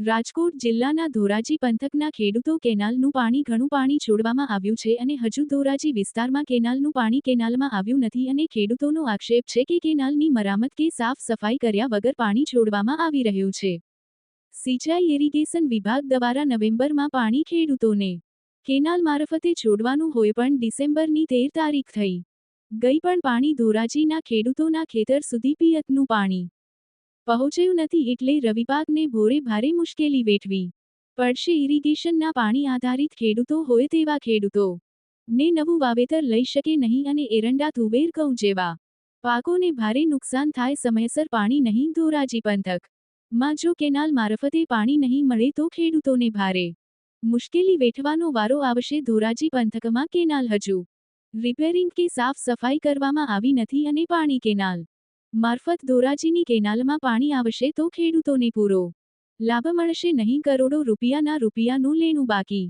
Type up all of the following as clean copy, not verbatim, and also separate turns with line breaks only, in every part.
રાજકોટ જિલ્લાના ધોરાજી પંથકના ખેડૂતો કેનાલનું ઘણું પાણી છોડવામાં આવ્યું છે અને હજુ ધોરાજી વિસ્તારમાં કેનાલનું પાણી કેનાલમાં આવ્યું નથી અને ખેડૂતોનો આક્ષેપ છે કે કેનાલની મરામત કે સાફ સફાઈ કર્યા વગર પાણી છોડવામાં આવી રહ્યું છે। સિંચાઈ ઇરિગેશન વિભાગ દ્વારા નવેમ્બરમાં પાણી ખેડૂતોને કેનાલ મારફતે છોડવાનું હોય પણ ડિસેમ્બરની 13 તારીખ થઈ ગઈ પણ પાણી ધોરાજીના ખેડૂતોના ખેતર સુધી પિયતનું પાણી પહોંચ્યું નથી એટલે રવિપાકને ભોરે ભારે મુશ્કેલી વેઠવી પડશે। ઇરિગેશનના પાણી આધારિત ખેડૂતો હોય તેવા ખેડૂતો ને નવું વાવેતર લઈ શકે નહીં અને એરંડા તુવેર ઘઉં જેવા પાકોને ભારે નુકસાન થાય। સમયસર પાણી નહીં ધોરાજી પંથક માં જો કેનાલ મારફતે પાણી નહીં મળે તો ખેડૂતોને ભારે મુશ્કેલી વેઠવાનો વારો આવશે। ધોરાજી પંથકમાં કેનાલ હજુ રિપેરિંગ કે સાફ સફાઈ કરવામાં આવી નથી અને પાણી કેનાલ મારફત ધોરાજીની કેનાલમાં પાણી આવશે તો ખેડૂતોને પૂરો લાભ મળશે નહીં। કરોડો રૂપિયાનું લેણું બાકી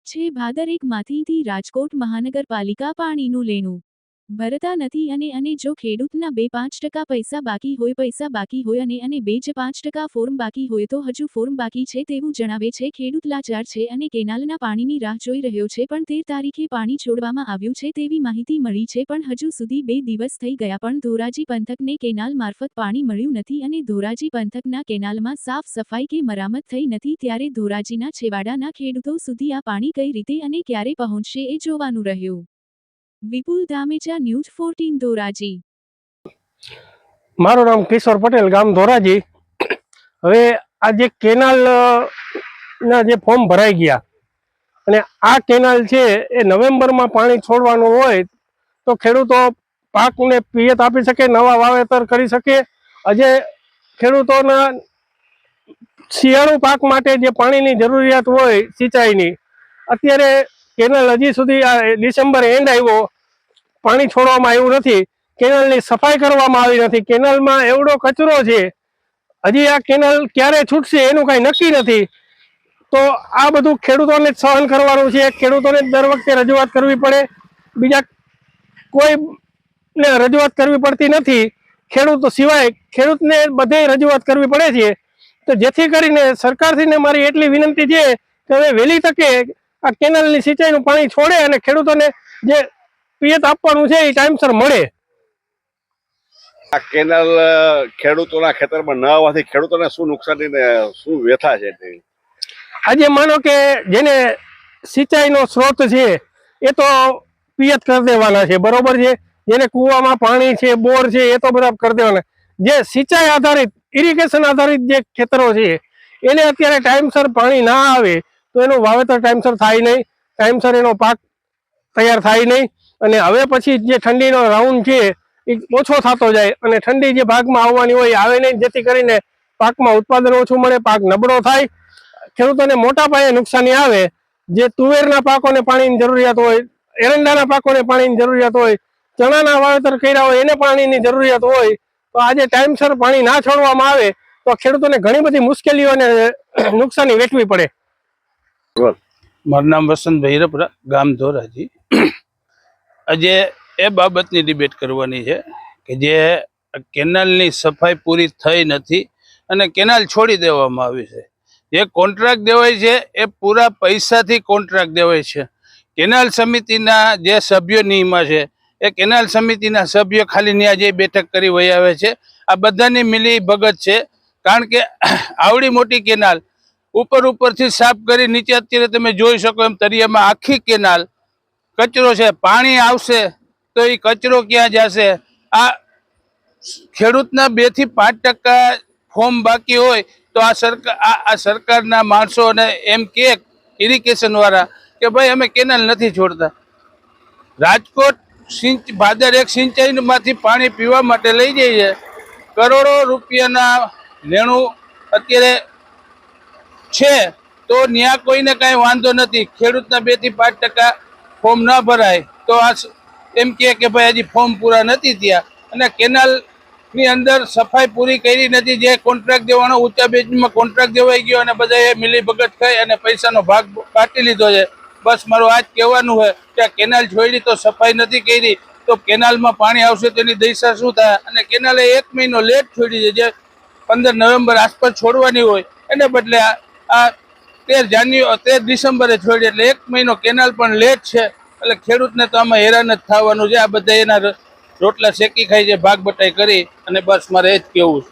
છે। ભાદર 1 માંથી રાજકોટ મહાનગરપાલિકા પાણીનું લેણું ભરતા નથી અને જો ખેડૂતના 2-5% પૈસા બાકી હોય અને 2-5% ફોર્મ બાકી હોય તો હજુ ફોર્મ બાકી છે તેવું જણાવે છે। ખેડૂત લાચાર છે અને કેનાલના પાણીની રાહ જોઈ રહ્યો છે પણ 13 તારીખે પાણી છોડવામાં આવ્યું છે તેવી માહિતી મળી છે પણ હજુ સુધી 2 દિવસ થઈ ગયા પણ ધોરાજી પંથકને કેનાલ મારફત પાણી મળ્યું નથી અને ધોરાજી પંથકના કેનાલમાં સાફ સફાઈ કે મરામત થઈ નથી ત્યારે ધોરાજીના છેવાડાના ખેડૂતો સુધી આ પાણી કઈ રીતે અને ક્યારે પહોંચશે એ જોવાનું રહ્યું। વિપુલ ધામેચા, ન્યૂઝ 14 ધોરાજી।
મારું નામ કિશોર પટેલ, ગામ ધોરાજી। હવે આ જે કેનાલ ના જે ફોર્મ ભરાઈ ગયા અને આ કેનાલ છે એ નવેમ્બરમાં પાણી છોડવાનું હોય તો ખેડૂતો પાકને પિયત આપી શકે, નવા વાવેતર કરી શકે। આજે ખેડૂતોના શિયાળુ પાક માટે જે પાણીની જરૂરિયાત હોય સિંચાઈની, અત્યારે કેનાલ હજી સુધી ડિસેમ્બર એન્ડ આવ્યો, પાણી છોડવામાં આવ્યું નથી, કેનાલની સફાઈ કરવામાં આવી નથી। કેનાલમાં એવડો કચરો છે, હજી આ કેનાલ ક્યારે છૂટશે એનું કાંઈ નક્કી નથી। તો આ બધું ખેડૂતોને જ સહન કરવાનું છે, ખેડૂતોને દર વખતે રજૂઆત કરવી પડે, બીજા કોઈને રજૂઆત કરવી પડતી નથી। ખેડૂતો સિવાય ખેડૂતને બધે રજૂઆત કરવી પડે છે। તો જેથી કરીને સરકારશ્રીને મારી એટલી વિનંતી છે કે હવે વહેલી તકે આ કેનાલની સિંચાઈનું પાણી છોડે અને ખેડૂતોને જે પિયત આપવાનું છે એ ટાઈમસર મળે।
આ કેનાલ ખેડૂતોના ખેતરમાં ન આવવાથી ખેડૂતોને શું નુકસાન ને શું વ્યથા છે?
આજે માનો કે જેને સિંચાઈનો સ્ત્રોત છે એ તો પિયત કરી દેવાના છે, બરોબર છે। જેને કૂવામાં પાણી છે, બોર છે, એ તો બધા કરી દેવાના। જે સિંચાઈ આધારિત, ઇરિગેશન આધારિત જે ખેતરો છે એને અત્યારે ટાઈમસર પાણી ના આવે તો એનું વાવેતર ટાઈમસર થાય નહીં, ટાઈમસર એનો પાક તૈયાર થાય નહીં અને હવે પછી જે ઠંડીનો રાઉન્ડ છે એ ઓછો થતો જાય અને ઠંડી જે ભાગમાં આવવાની હોય આવે નહીં, જેથી કરીને પાકમાં ઉત્પાદન ઓછું મળે, પાક નબળો થાય, ખેડૂતોને મોટા પાયે નુકસાની આવે। જે તુવેરના પાકોને પાણીની જરૂરિયાત હોય, એરંડાના પાકોને પાણીની જરૂરિયાત હોય, ચણાના વાવેતર કર્યા હોય એને પાણીની જરૂરિયાત હોય, તો આજે ટાઈમસર પાણી ના છોડવામાં આવે તો ખેડૂતોને ઘણી બધી મુશ્કેલીઓ અને નુકસાની વેઠવી પડે।
મારું નામ વસંતભાઈ રપરા, ગામ ધોરાજી। આજે એ બાબતની ડિબેટ કરવાની છે કે જે કેનાલની સફાઈ પૂરી થઈ નથી અને કેનાલ છોડી દેવામાં આવી છે। જે કોન્ટ્રાક્ટ દેવાય છે એ પૂરા પૈસાથી કોન્ટ્રાક્ટ દેવાય છે। કેનાલ સમિતિના જે સભ્યો નિયમા છે એ કેનાલ સમિતિના સભ્યો ખાલી ત્યાં જે બેઠક કરી વહી આવે છે। આ બધાની મિલી ભગત છે, કારણ કે આવડી મોટી કેનાલ ઉપરથી સાફ કરી નીચે અત્યારે તમે જોઈ શકો એમ તરિયામાં આખી કેનાલ કચરો છે। પાણી આવશે તો એ કચરો ક્યાં જશે? આ ખેડૂતના 2-5% ફોર્મ બાકી હોય તો આ સરકારના માણસોને એમ કે ઇરિગેશન વાળા કે ભાઈ અમે કેનાલ નથી છોડતા। રાજકોટ ભાદર 1 સિંચાઈમાંથી પાણી પીવા માટે લઈ જઈએ, કરોડો રૂપિયાના લેણું અત્યારે છે તો ત્યાં કોઈને કાંઈ વાંધો નથી। ખેડૂતના 2-5% ફોર્મ ન ભરાય તો આ એમ કે ભાઈ હજી ફોર્મ પૂરા નથી થયા અને કેનાલની અંદર સફાઈ પૂરી કરી નથી। જે કોન્ટ્રાક્ટ દેવાનો ઊંચા બેચમાં કોન્ટ્રાક્ટ દેવાઈ ગયો અને બધાએ મિલી ભગત થઈ અને પૈસાનો ભાગ કાઢી લીધો છે। બસ મારું આ જ કહેવાનું હોય કે આ કેનાલ છોડી તો સફાઈ નથી કરી તો કેનાલમાં પાણી આવશે તેની દિશા શું થાય? અને કેનાલે 1 મહિનો લેટ છોડી છે, જે 15 નવેમ્બર આસપાસ છોડવાની હોય એને બદલે આ 13 ડિસેમ્બરે છોડી, એટલે 1 મહિનો કેનાલ પણ લેટ છે. એટલે ખેડૂતને તો આમાં હેરાન જ થવાનું છે. આ બધા એના રોટલા શેકી ખાય છે, ભાગ બટાઈ કરી, અને બસ મારે એ જ કહેવું છે.